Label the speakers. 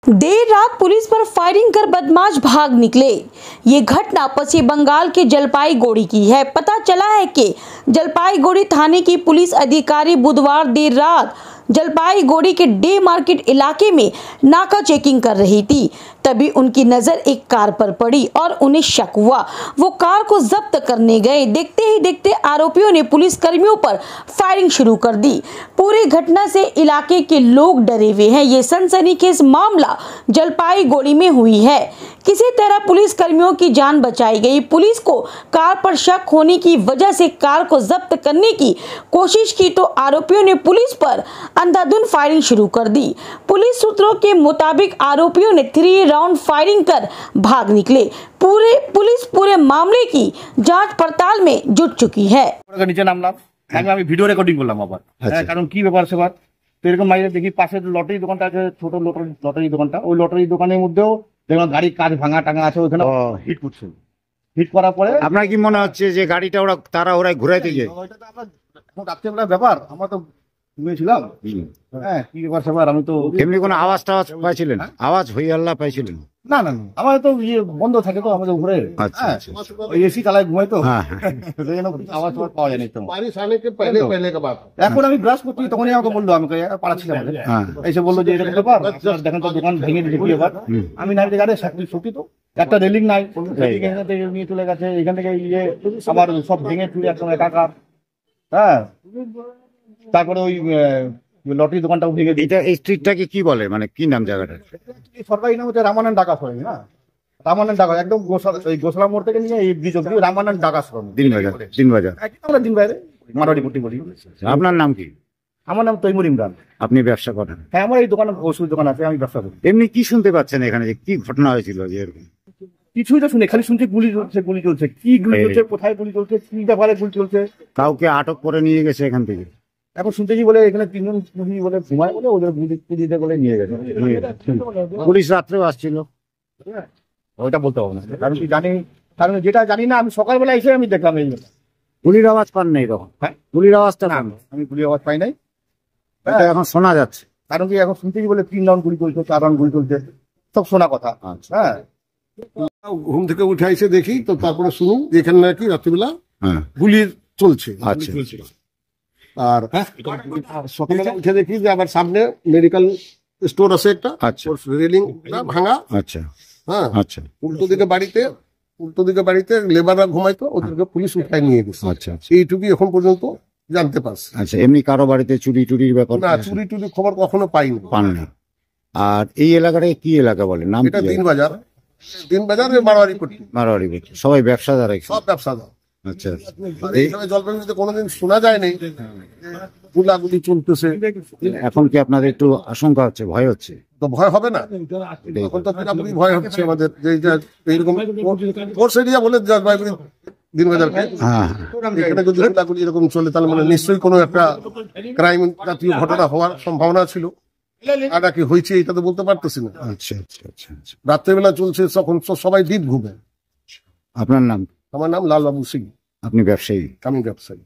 Speaker 1: देर रात पुलिस पर फायरिंग कर बदमाश भाग निकले। ये घटना पश्चिम बंगाल के जलपाईगुड़ी की है। पता चला है कि जलपाईगुड़ी थाने की पुलिस अधिकारी बुधवार देर रात जलपाईगुड़ी के डे मार्केट इलाके में नाका चेकिंग कर रही थी। तभी उनकी नजर एक कार पर पड़ी और उन्हें शक हुआ। वो कार को जब्त करने गए। देखते ही देखते आरोपियों ने पुलिस कर्मियों पर फायरिंग शुरू कर दी। पूरी घटना से इलाके के लोग डरे हुए हैं। ये सनसनीखेज मामला जलपाईगुड़ी में हुई है। किसी तरह पुलिस कर्मियों की जान बचाई गई। पुलिस को कार पर शक होने की वजह से कार को जब्त करने की कोशिश की तो आरोपियों ने पुलिस पर अंधाधुंध फायरिंग शुरू कर दी। पुलिस सूत्रों के मुताबिक आरोपियों ने 3 राउंड फायरिंग कर भाग निकले। पुलिस पूरे मामले की जांच पड़ताल में जुट चुकी है।
Speaker 2: नीचे नामलाम আমি ভিডিও রেকর্ডিং করলাম আবার কারণ কি ব্যাপার সেবার তো এরকম বাইরে দেখি পাশে লটারি দোকানটা আছে, ছোট লটারি দোকানটা, ওই লটারি দোকানের মধ্যেও দেখলাম গাড়ির কাজ ভাঙা টাঙা আছে, ওখানে হিট করছে। হিট করার পরে
Speaker 3: আপনার কি মনে হচ্ছে যে গাড়িটা ওরা ঘুরাইতে গিয়ে
Speaker 2: ওইটা তো আমরা এখন রাত্রেবেলা ব্যাপার, আমরা তো ঘুমিয়েছিলাম। হ্যাঁ কি ব্যাপার সেবার আমি তো
Speaker 3: এমনি কোনো আওয়াজ পাইছিলেন? আওয়াজ হই আল্লাহ পাইছিলেন?
Speaker 2: না না আমাদের তো ইয়ে বন্ধ থাকে তো আমাদের ঘুরে।
Speaker 3: আচ্ছা
Speaker 2: ওই এসি চালায় ঘুমাই তো,
Speaker 3: হ্যাঁ
Speaker 2: আওয়াজ পাওয়া যায় না। তো এখন আমি ব্রাশ করছি তখনই আমাকে বললো, আমাকে পাড়া ছিলাম এসে বললো যে এরকম ব্যাপার দেখেন তো দোকান ভেঙে দিয়েছে ব্যাপার। আমি নাই গাড়ি সত্যি তো একটা রেলিং নাই, এখান থেকে নিয়ে চলে গেছে, এখান থেকে ইয়ে আমার সব ভেঙে চুলে একদম একাকার। হ্যাঁ তারপরে ওই লটারি দোকানটাও ভেঙে
Speaker 3: এটা এই স্ট্রিটটাকে কি বলে, মানে কি নাম জায়গাটা?
Speaker 2: সরকারি নাম হচ্ছে রামানন্দ ডাকা সরণি। না রামানন্দ ডাকা একদম গোসলা মোড় থেকে নিয়ে এই ব্রিজ অব্দি রামানন্দ ডাকা সরণি।
Speaker 3: দিনবাজার
Speaker 2: আমরা দিন বাইরে মারোয়ারি পট্টি বলি।
Speaker 3: আপনার নাম কি?
Speaker 2: আমার নাম তৈমুর ইমরান।
Speaker 3: আপনি ব্যবসা করেন?
Speaker 2: হ্যাঁ আমার এই দোকানে ওষুধ দোকান আছে, আমি ব্যবসা করি।
Speaker 3: এমনি কি শুনতে পাচ্ছেন এখানে, যে কি ঘটনা হয়েছিল? যে এরকম
Speaker 2: কিছুই তো শুনে, খালি শুনছি গুলি চলছে গুলি চলছে। কি গুলি চলছে, কোথায় গুলি চলছে, কি ব্যাপারে গুলি চলছে?
Speaker 3: কাউকে আটক করে নিয়ে গেছে এখান থেকে?
Speaker 2: এখন শুনতেছি বলে এখানে 3 জন বলে ঘুমায় বলে ওদের দিতে বলে নিয়ে গেছে।
Speaker 3: পুলিশ রাত্রেও আসছিল?
Speaker 2: ওইটা বলতে হবে না, কারণ কি জানি, কারণ যেটা জানি না আমি সকালবেলা এসে আমি দেখলাম এই
Speaker 3: গুলির আওয়াজ পান নাই তখন? হ্যাঁ গুলির আওয়াজটা পান?
Speaker 2: আমি গুলির আওয়াজ পাই নাই,
Speaker 3: এটা এখন শোনা যাচ্ছে।
Speaker 2: কারণ কি এখন শুনতেছি বলে 3 রাউন্ড গুলি চলছে, 4 রাউন্ড গুলি চলছে, সব শোনা কথা। হ্যাঁ
Speaker 4: ঘুম থেকে উঠে এসে দেখি তো, তারপরে শুনি এখানে নাকি রাত্রিবেলা গুলি চলছে।
Speaker 3: আচ্ছা
Speaker 4: আর সকালে উঠে দেখি যে আবার সামনে মেডিকেল স্টোর আছে একটা, রেলিং ভাঙা।
Speaker 3: আচ্ছা
Speaker 4: হ্যাঁ
Speaker 3: আচ্ছা
Speaker 4: উল্টো দিকে বাড়িতে লেবাররা ঘুমাইতো, ওদেরকে পুলিশ উঠায় নিয়ে গেছে।
Speaker 3: আচ্ছা
Speaker 4: এইটুকুই এখন পর্যন্ত জানতে পারছি।
Speaker 3: আচ্ছা এমনি কারো বাড়িতে চুরির ব্যাপার?
Speaker 4: না চুরি খবর কখনো পাইনি।
Speaker 3: পাননি? আর এই এলাকাটাকে কি এলাকা বলে? নাম
Speaker 4: এটা দিনবাজার মারোয়ারি পট্টি।
Speaker 3: সবাই ব্যবসাদার?
Speaker 4: সব ব্যবসাদার।
Speaker 3: আচ্ছা
Speaker 4: এইভাবে জলপাইগুড়িতে কোনোদিন শোনা যায়নি গুলাগুলি চলতেছে।
Speaker 3: এখন কি আপনাদের একটু আশঙ্কা হচ্ছে, ভয় হচ্ছে?
Speaker 4: তো ভয় হবে না, এখন তো পুরোপুরি ভয় হচ্ছে আমাদের যে এইরকম ফোর্স এরিয়া বলে জলপাইগুড়ি দিনবাজারকে। এখানে যদি গুলাগুলি এরকম চলে তাহলে মানে নিশ্চয়ই কোনো একটা ক্রাইম জাতীয় ঘটনা হওয়ার সম্ভাবনা ছিল। এটা কি হয়েছে এটা তো বলতে পারতেছি না।
Speaker 3: আচ্ছা আচ্ছা আচ্ছা
Speaker 4: রাত্রেবেলা চলছে, তখন সবাই দ্বীপ ঘুমে।
Speaker 3: আপনার নাম?
Speaker 4: আমার নাম লালবাবু সিং।
Speaker 3: আপনি ব্যবসায়ী?
Speaker 4: আমি ব্যবসায়ী।